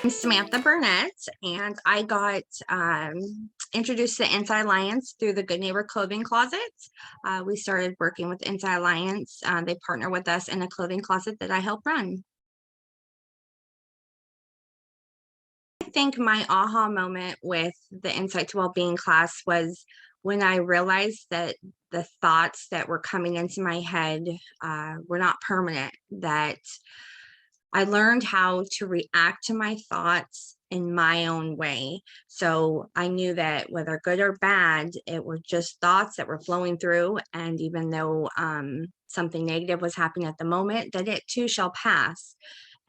I'm Samantha Burnett, and I got introduced to Inside Alliance through the Good Neighbor Clothing Closet. We started working with Inside Alliance. They partner with us in a clothing closet that I help run. I think my aha moment with the Insight to Wellbeing class was when I realized that the thoughts that were coming into my head were not permanent, that I learned how to react to my thoughts in my own way. So I knew that whether good or bad, it were just thoughts that were flowing through. And even though something negative was happening at the moment, that it too shall pass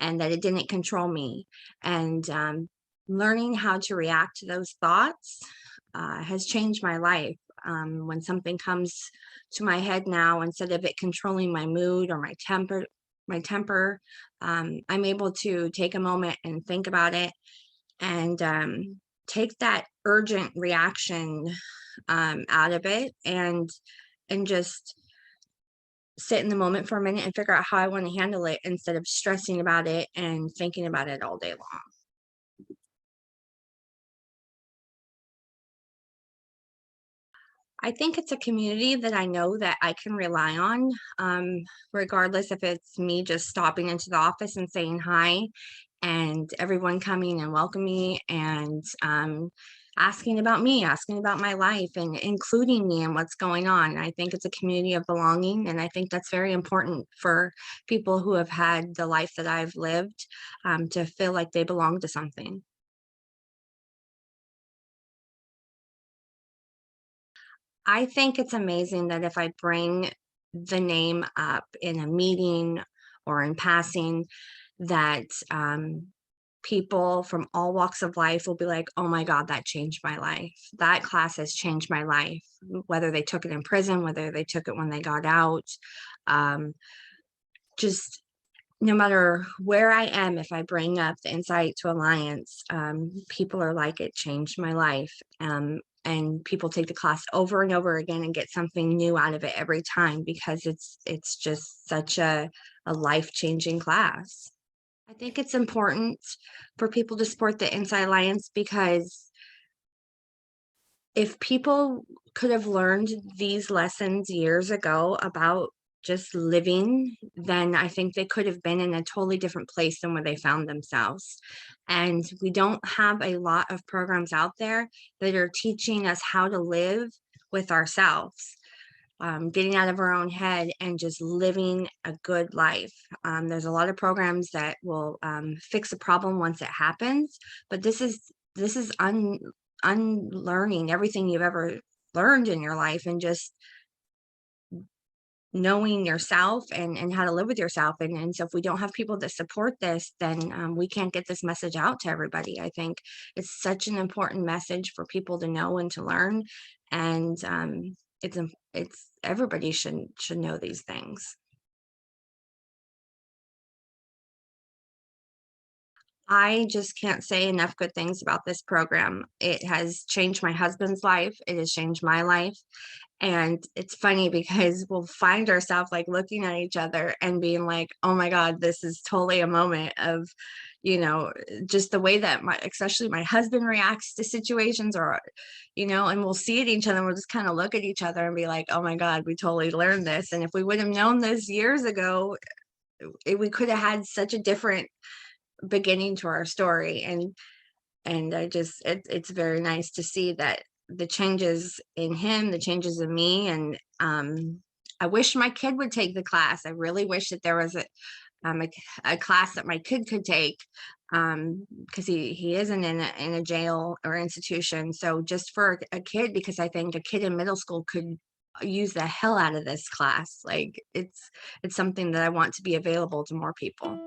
and that it didn't control me. And learning how to react to those thoughts has changed my life. When something comes to my head now, instead of it controlling my mood or my temper, I'm able to take a moment and think about it and take that urgent reaction out of it and just sit in the moment for a minute and figure out how I want to handle it instead of stressing about it and thinking about it all day long. I think it's a community that I know that I can rely on, regardless if it's me just stopping into the office and saying hi, and everyone coming and welcoming me and asking about me, asking about my life, and including me in what's going on. I think it's a community of belonging, and I think that's very important for people who have had the life that I've lived, to feel like they belong to something. I think it's amazing that if I bring the name up in a meeting or in passing, that people from all walks of life will be like, oh my God, that changed my life. That class has changed my life, whether they took it in prison, whether they took it when they got out. Um, just no matter where I am, if I bring up the Insight to Alliance, people are like, it changed my life. And people take the class over and over again and get something new out of it every time because it's just such a life-changing class. I think it's important for people to support the Insight Alliance because if people could have learned these lessons years ago about just living, then I think they could have been in a totally different place than where they found themselves. And we don't have a lot of programs out there that are teaching us how to live with ourselves, getting out of our own head and just living a good life. There's a lot of programs that will fix a problem once it happens, but this is unlearning everything you've ever learned in your life and just knowing yourself and how to live with yourself. And so if we don't have people that support this, then we can't get this message out to everybody. I think it's such an important message for people to know and to learn. And it's everybody should know these things. I just can't say enough good things about this program. It has changed my husband's life. It has changed my life. And it's funny because we'll find ourselves like looking at each other and being like, oh my God, this is totally a moment of, just the way that especially my husband reacts to situations or, and we'll see at each other and we'll just kind of look at each other and be like, oh my God, we totally learned this. And if we would have known this years ago, we could have had such a different beginning to our story. And it's very nice to see that the changes in him, the changes in me. And I wish my kid would take the class. I really wish that there was a class that my kid could take, because he isn't in a jail or institution. So just for a kid, because I think a kid in middle school could use the hell out of this class. Like it's something that I want to be available to more people.